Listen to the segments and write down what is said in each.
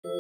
Hi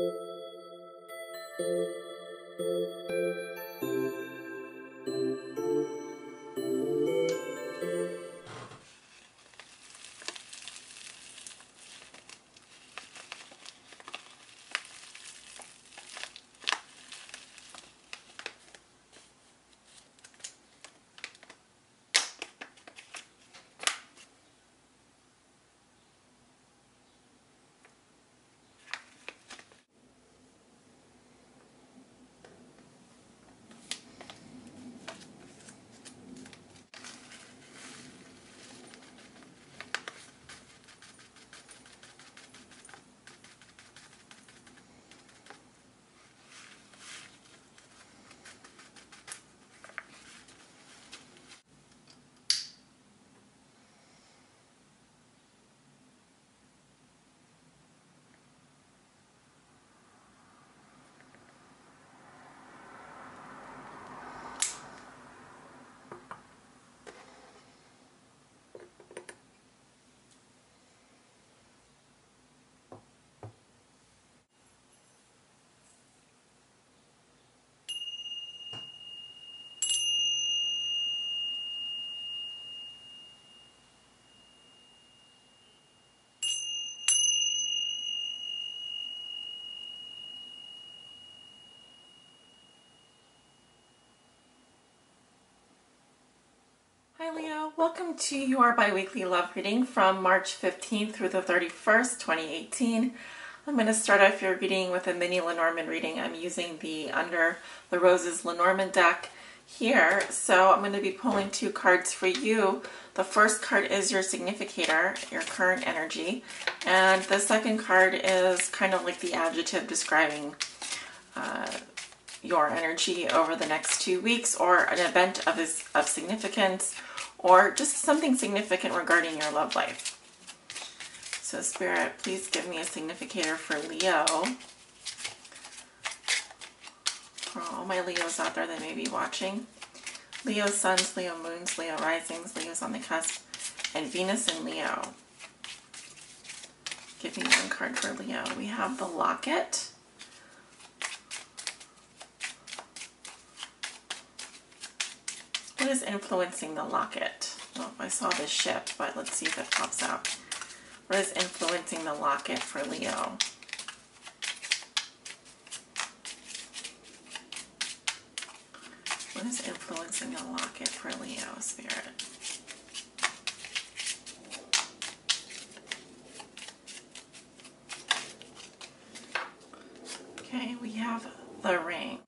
Leo, welcome to your bi-weekly love reading from March 15th through the 31st, 2018. I'm going to start off your reading with a mini Lenormand reading. I'm using the Under the Roses Lenormand deck here. So I'm going to be pulling two cards for you. The first card is your significator, your current energy. And the second card is kind of like the adjective describing your energy over the next 2 weeks, or an event of significance, or just something significant regarding your love life. So Spirit, please give me a significator for Leo. For all my Leos out there that may be watching. Leo suns, Leo moons, Leo risings, Leo's on the cusp, and Venus in Leo. Give me one card for Leo. We have the Locket. What is influencing the Locket? Well, I saw the ship, but let's see if it pops out. What is influencing the Locket for Leo? What is influencing the Locket for Leo, Spirit? Okay, we have the ring.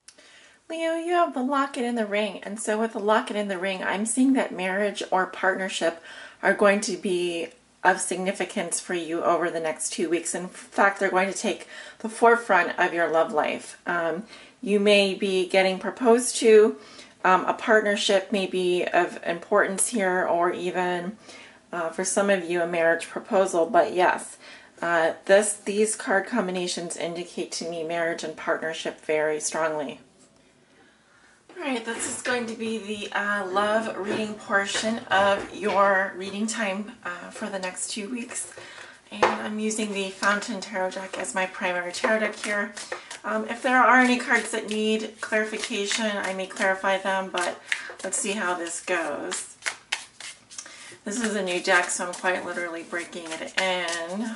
Leo, you have the Locket and the ring, and so with the Locket and the ring, I'm seeing that marriage or partnership are going to be of significance for you over the next 2 weeks. In fact, they're going to take the forefront of your love life. You may be getting proposed to. A partnership may be of importance here, or even for some of you a marriage proposal. But yes, these card combinations indicate to me marriage and partnership very strongly. Alright, this is going to be the love reading portion of your reading time for the next 2 weeks. And I'm using the Fountain Tarot deck as my primary tarot deck here. If there are any cards that need clarification, I may clarify them, but let's see how this goes. This is a new deck, so I'm quite literally breaking it in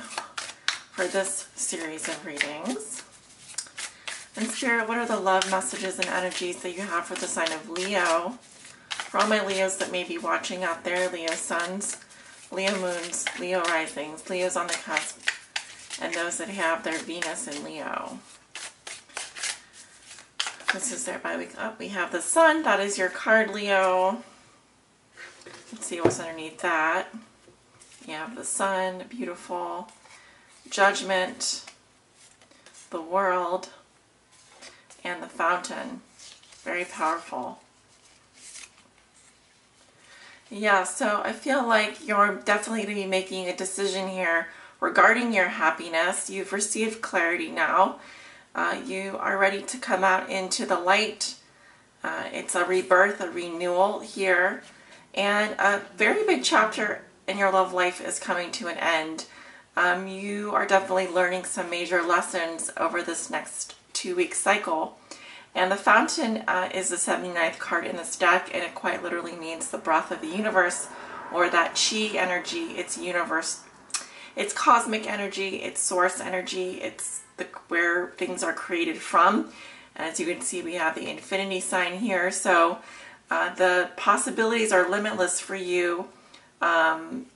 for this series of readings. And Spirit, what are the love messages and energies that you have for the sign of Leo? For all my Leos that may be watching out there, Leo suns, Leo moons, Leo risings, Leo's on the cusp, and those that have their Venus in Leo. This is their bi-week up. We have the Sun. That is your card, Leo. Let's see what's underneath that. You have the Sun, beautiful. Judgment, the World, and the Fountain. Very powerful. Yeah, so I feel like you're definitely going to be making a decision here regarding your happiness. You've received clarity now. You are ready to come out into the light. It's a rebirth, a renewal here. And a very big chapter in your love life is coming to an end. You are definitely learning some major lessons over this next 2-week cycle. And the Fountain is the 79th card in this deck, and it quite literally means the breath of the universe, or that chi energy. It's universe, it's cosmic energy, it's source energy, it's where things are created from. As you can see, we have the infinity sign here, so the possibilities are limitless for you.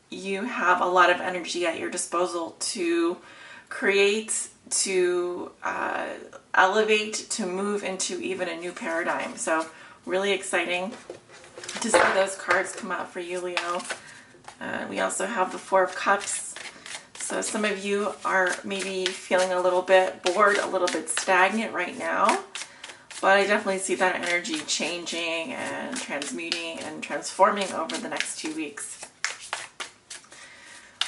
You have a lot of energy at your disposal to create, to elevate, to move into even a new paradigm. So really exciting to see those cards come out for you, Leo. We also have the Four of Cups. So some of you are maybe feeling a little bit bored, a little bit stagnant right now. But I definitely see that energy changing and transmuting and transforming over the next 2 weeks.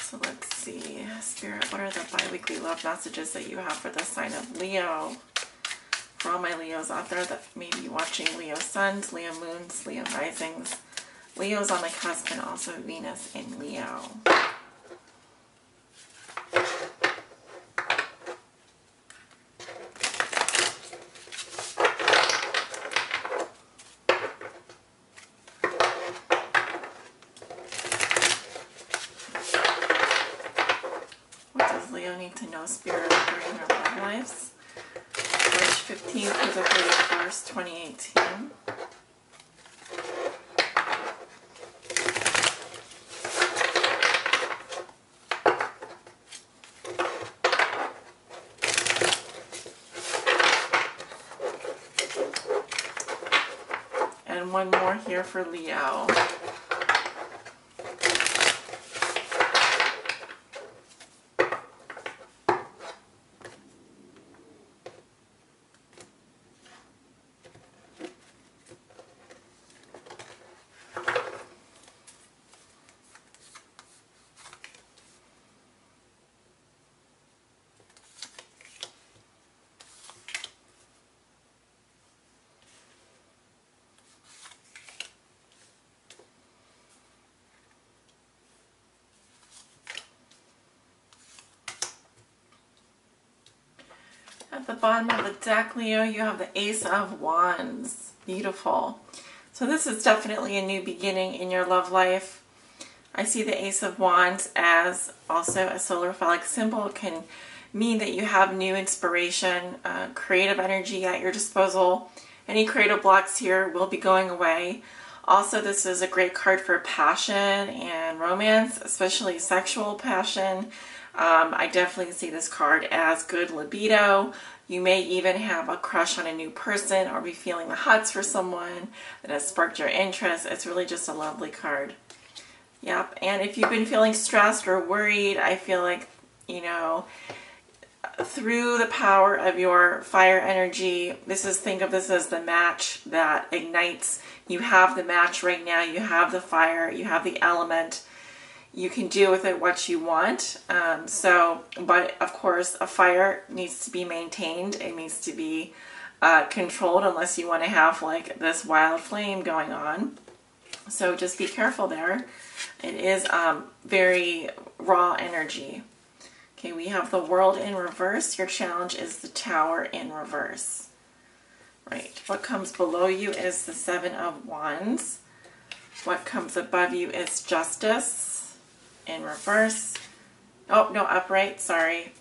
So let's see, Spirit, what are the bi-weekly love messages that you have for the sign of Leo? For all my Leos out there that may be watching, Leo suns, Leo moons, Leo risings, Leo's on the cusp, and also Venus in Leo. To know, Spirit, during their love lives. March 15th to the 31st, 2018. And one more here for Leo. At the bottom of the deck, Leo, you have the Ace of Wands. Beautiful. So this is definitely a new beginning in your love life. I see the Ace of Wands as also a solar phallic symbol. It can mean that you have new inspiration, creative energy at your disposal. Any creative blocks here will be going away. Also, this is a great card for passion and romance, especially sexual passion. I definitely see this card as good libido. You may even have a crush on a new person or be feeling the hots for someone that has sparked your interest. It's really just a lovely card. Yep, and if you've been feeling stressed or worried, I feel like, you know, through the power of your fire energy, think of this as the match that ignites. You have the match right now, you have the fire, you have the element. You can do with it what you want. But of course, a fire needs to be maintained. It needs to be controlled, unless you want to have like this wild flame going on. So just be careful there. It is very raw energy. Okay, we have the World in reverse. Your challenge is the Tower in reverse. Right, what comes below you is the Seven of Wands. What comes above you is Justice in reverse. Oh, no, upright, sorry.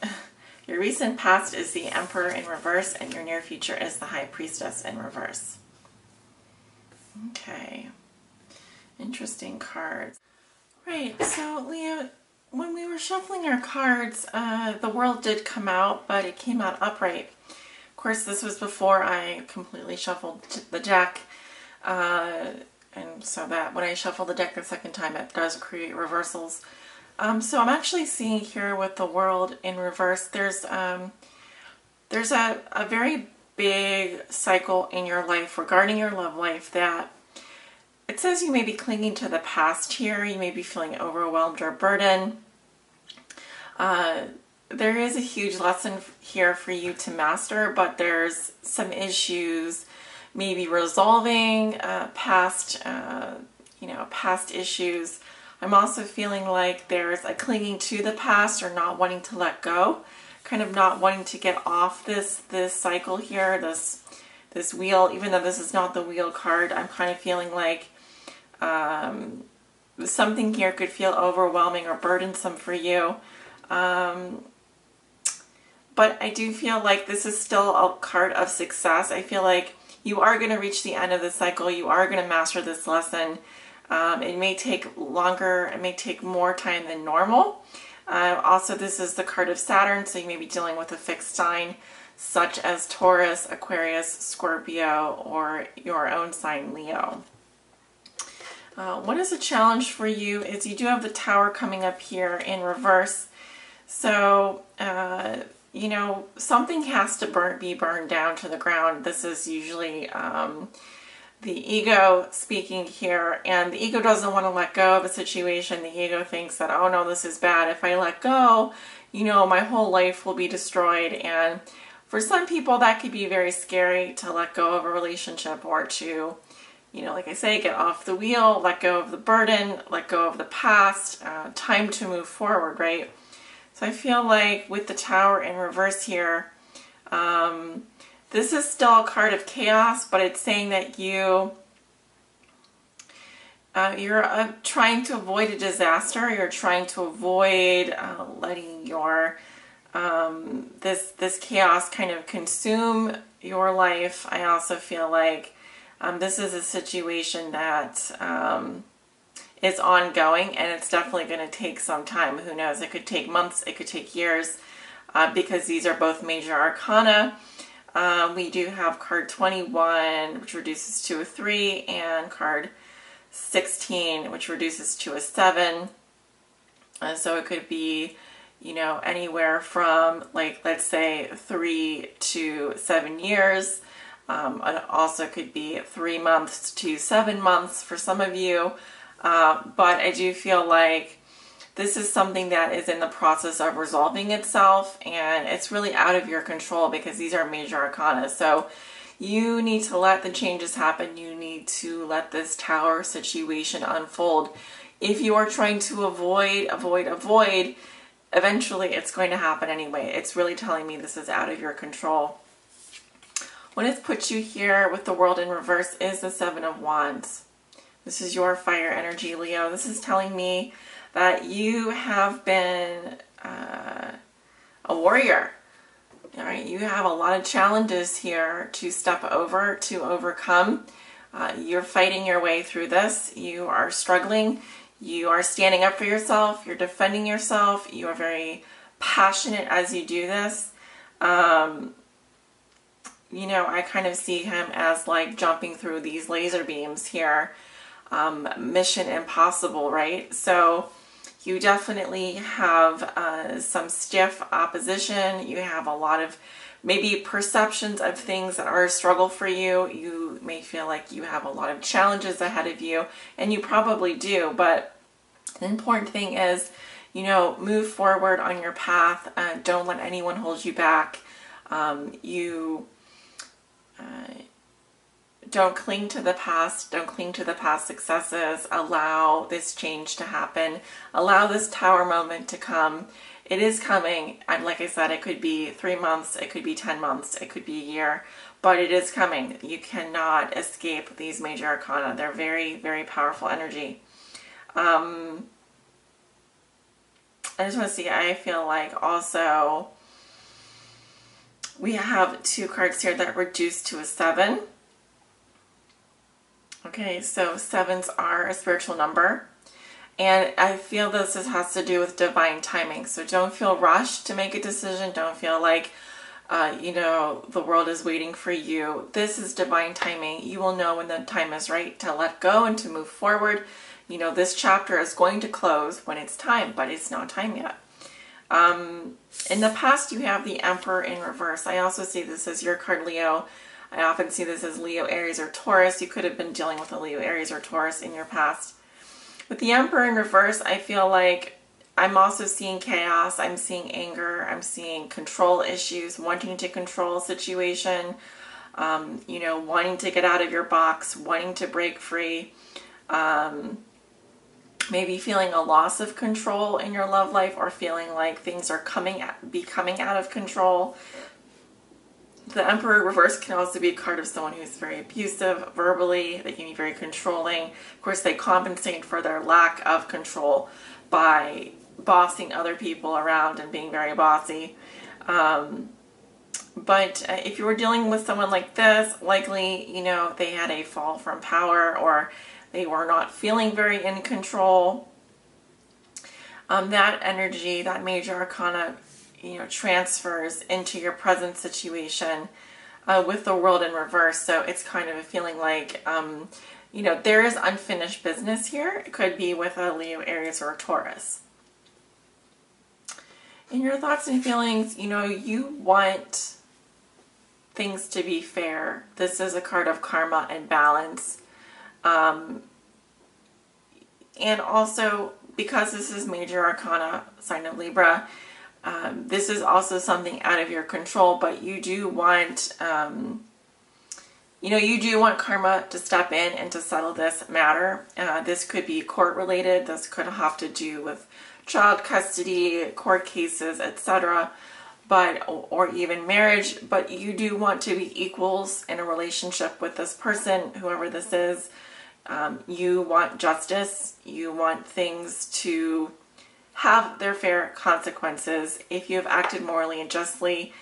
Your recent past is the Emperor in reverse, and your near future is the High Priestess in reverse. Okay, interesting cards. Right, so Leo, when we were shuffling our cards, the World did come out, but it came out upright. Of course, this was before I completely shuffled the deck. And so that when I shuffle the deck the second time, it does create reversals. So I'm actually seeing here with the World in reverse, there's a very big cycle in your life regarding your love life that it says you may be clinging to the past here. You may be feeling overwhelmed or burdened. There is a huge lesson here for you to master, but there's some issues maybe resolving past issues. I'm also feeling like there's a clinging to the past or not wanting to let go, kind of not wanting to get off this cycle here, this wheel. Even though this is not the wheel card, I'm kind of feeling like something here could feel overwhelming or burdensome for you. But I do feel like this is still a card of success. I feel like you are going to reach the end of the cycle. You are going to master this lesson. It may take longer. It may take more time than normal. Also, this is the card of Saturn, so you may be dealing with a fixed sign, such as Taurus, Aquarius, Scorpio, or your own sign, Leo. What is a challenge for you is you do have the Tower coming up here in reverse. So, you know, something has to be burned down to the ground. This is usually the ego speaking here, and the ego doesn't want to let go of a situation. The ego thinks that, oh no, this is bad. If I let go, you know, my whole life will be destroyed. And for some people, that could be very scary to let go of a relationship or to, you know, like I say, get off the wheel, let go of the burden, let go of the past, time to move forward, right? So I feel like with the Tower in reverse here, this is still a card of chaos, but it's saying that you're trying to avoid a disaster. You're trying to avoid letting your this chaos kind of consume your life. I also feel like this is a situation that is ongoing, and it's definitely going to take some time. Who knows? It could take months. It could take years, because these are both major arcana. We do have card 21, which reduces to a 3, and card 16, which reduces to a 7. So it could be, you know, anywhere from, like, let's say 3 to 7 years. It also could be 3 months to 7 months for some of you. But I do feel like this is something that is in the process of resolving itself, and it's really out of your control because these are major arcana. So you need to let the changes happen. You need to let this Tower situation unfold. If you are trying to avoid, eventually it's going to happen anyway. It's really telling me this is out of your control. What has put you here with the World in reverse is the Seven of Wands. This is your fire energy, Leo. This is telling me that you have been a warrior. All right, you have a lot of challenges here to step over, to overcome. You're fighting your way through this. You are struggling. You are standing up for yourself. You're defending yourself. You are very passionate as you do this. You know, I kind of see him as like jumping through these laser beams here. Mission impossible, right? So you definitely have some stiff opposition. You have a lot of maybe perceptions of things that are a struggle for you. You may feel like you have a lot of challenges ahead of you, and you probably do. But the important thing is, you know, move forward on your path. Don't let anyone hold you back. Don't cling to the past. Don't cling to the past successes. Allow this change to happen. Allow this Tower moment to come. It is coming. Like I said, it could be 3 months. It could be 10 months. It could be a year. But it is coming. You cannot escape these major arcana. They're very, very powerful energy. I just want to see. I feel like also we have 2 cards here that reduce to a 7. Okay, so 7s are a spiritual number, and I feel this has to do with divine timing. So don't feel rushed to make a decision. Don't feel like, you know, the world is waiting for you. This is divine timing. You will know when the time is right to let go and to move forward. You know, this chapter is going to close when it's time, but it's not time yet. In the past, you have the Emperor in reverse. I also see this as your card, Leo. I often see this as Leo, Aries, or Taurus. You could have been dealing with a Leo, Aries, or Taurus in your past. With the Emperor in reverse, I feel like I'm also seeing chaos. I'm seeing anger. I'm seeing control issues, wanting to control a situation, you know, wanting to get out of your box, wanting to break free. maybe feeling a loss of control in your love life, or feeling like things are becoming out of control. The Emperor reverse can also be a card of someone who's very abusive verbally. They can be very controlling. Of course, they compensate for their lack of control by bossing other people around and being very bossy. But if you were dealing with someone like this, likely, you know, they had a fall from power, or they were not feeling very in control. That energy, that major arcana, you know, transfers into your present situation with the World in reverse. So it's kind of a feeling like, you know, there is unfinished business here. It could be with a Leo, Aries, or a Taurus. In your thoughts and feelings, you know, you want things to be fair. This is a card of karma and balance. And also, because this is major arcana, sign of Libra, this is also something out of your control, but you do want, you know, you do want karma to step in and to settle this matter. This could be court related. This could have to do with child custody, court cases, etc., or even marriage. But you do want to be equals in a relationship with this person, whoever this is. You want justice. You want things to have their fair consequences. If you have acted morally and justly,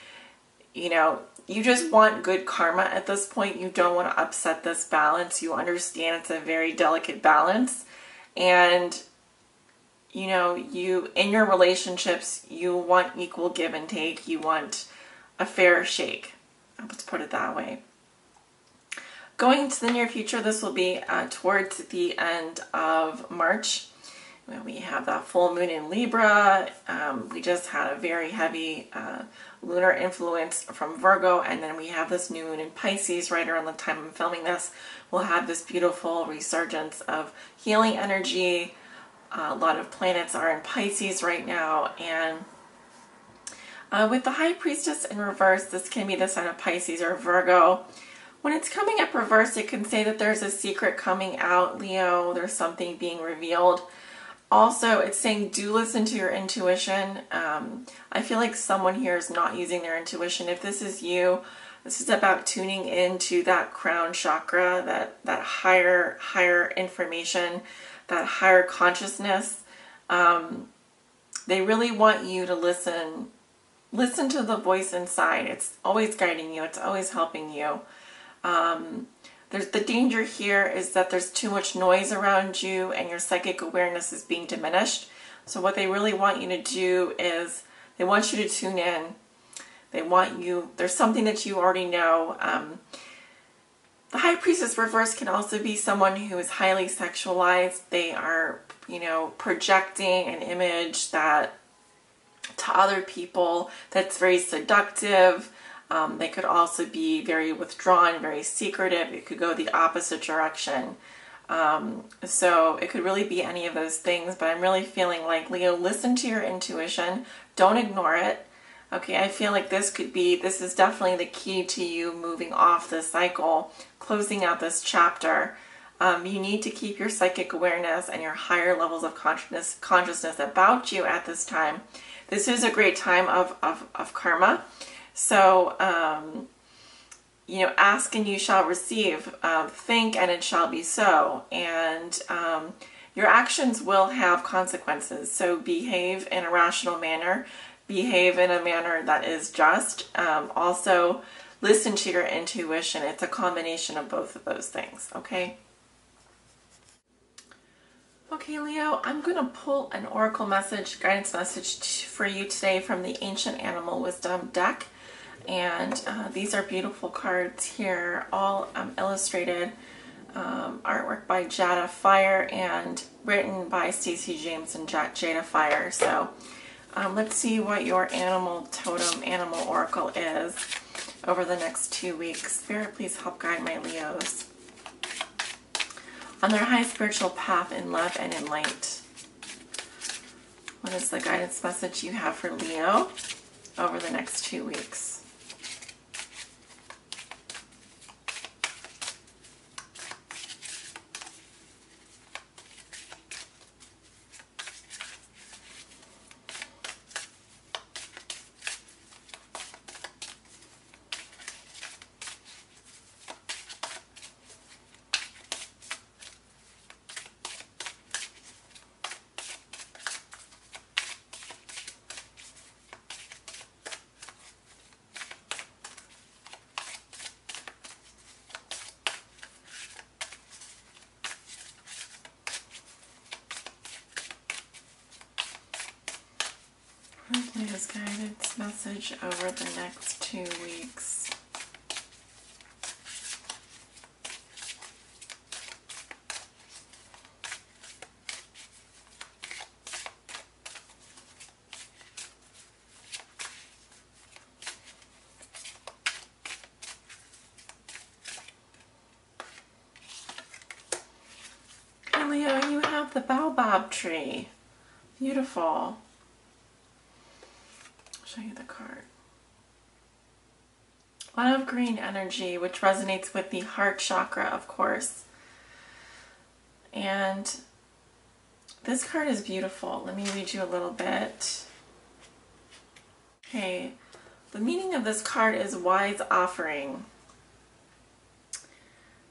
you know, you just want good karma at this point. You don't want to upset this balance. You understand it's a very delicate balance. And, you know, in your relationships, you want equal give and take. You want a fair shake. Let's put it that way. Going into the near future, this will be towards the end of March. We have that full moon in Libra. We just had a very heavy lunar influence from Virgo, and then we have this new moon in Pisces right around the time I'm filming this. We'll have this beautiful resurgence of healing energy. A lot of planets are in Pisces right now, and with the High Priestess in reverse, this can be the sign of Pisces or Virgo. When it's coming up reversed, it can say that there's a secret coming out, Leo. There's something being revealed. Also, it's saying do listen to your intuition. I feel like someone here is not using their intuition. If this is you, this is about tuning into that crown chakra, that higher information, that higher consciousness. They really want you to listen to the voice inside. It's always guiding you. It's always helping you. There's the danger here is that there's too much noise around you and your psychic awareness is being diminished. So what they really want you to do is they want you to tune in. They want you, there's something that you already know. The High Priestess reverse can also be someone who is highly sexualized. They are, you know, projecting an image that to other people that's very seductive. They could also be very withdrawn, very secretive. It could go the opposite direction. So it could really be any of those things, but I'm really feeling like, Leo, listen to your intuition. Don't ignore it. Okay, I feel like this is definitely the key to you moving off this cycle, closing out this chapter. You need to keep your psychic awareness and your higher levels of consciousness about you at this time. This is a great time of karma. So, you know, ask and you shall receive, think and it shall be so. And your actions will have consequences. So behave in a rational manner, behave in a manner that is just. Also, listen to your intuition. It's a combination of both of those things, okay? Okay, Leo, I'm going to pull an oracle message, guidance message for you today from the Ancient Animal Wisdom deck. And these are beautiful cards here, all illustrated, artwork by Jada Fire and written by Stacey James and Jada Fire. So let's see what your animal totem, animal oracle is over the next 2 weeks. Spirit, please help guide my Leos on their high spiritual path in love and in light. What is the guidance message you have for Leo over the next 2 weeks? message over the next 2 weeks. Leo, you have the baobab tree. Beautiful. I'll show you the card. A lot of green energy, which resonates with the heart chakra, of course. And this card is beautiful. Let me read you a little bit. Okay, the meaning of this card is wise offering.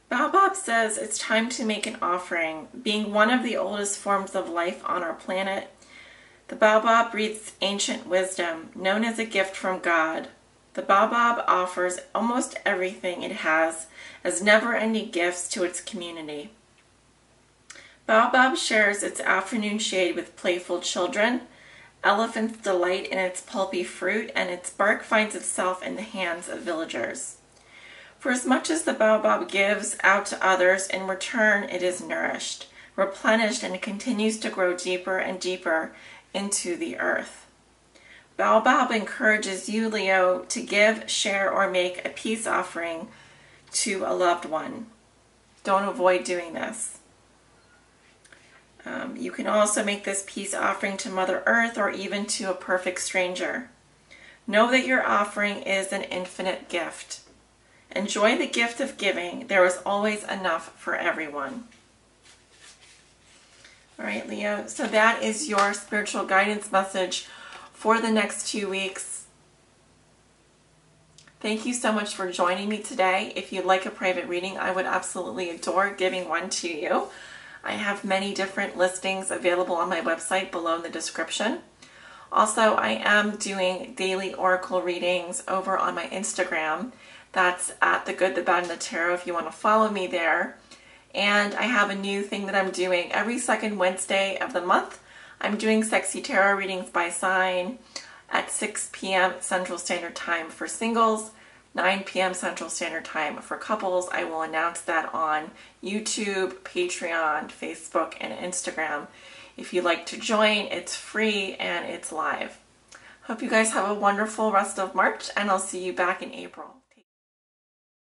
Baobab says it's time to make an offering. Being one of the oldest forms of life on our planet, the baobab breathes ancient wisdom, known as a gift from God. The baobab offers almost everything it has as never-ending gifts to its community. Baobab shares its afternoon shade with playful children. Elephants delight in its pulpy fruit, and its bark finds itself in the hands of villagers. For as much as the baobab gives out to others, in return it is nourished, replenished, and it continues to grow deeper and deeper into the earth. Baobab encourages you, Leo, to give, share, or make a peace offering to a loved one. Don't avoid doing this. You can also make this peace offering to Mother Earth or even to a perfect stranger. Know that your offering is an infinite gift. Enjoy the gift of giving. There is always enough for everyone. All right, Leo, so that is your spiritual guidance message for the next 2 weeks. Thank you so much for joining me today. If you'd like a private reading, I would absolutely adore giving one to you. I have many different listings available on my website below in the description. Also, I am doing daily oracle readings over on my Instagram. That's at The Good, the Bad, and the Tarot if you want to follow me there. And I have a new thing that I'm doing every second Wednesday of the month. I'm doing sexy tarot readings by sign at 6 p.m. Central Standard Time for singles, 9 p.m. Central Standard Time for couples. I will announce that on YouTube, Patreon, Facebook, and Instagram. If you'd like to join, it's free and it's live. Hope you guys have a wonderful rest of March, and I'll see you back in April.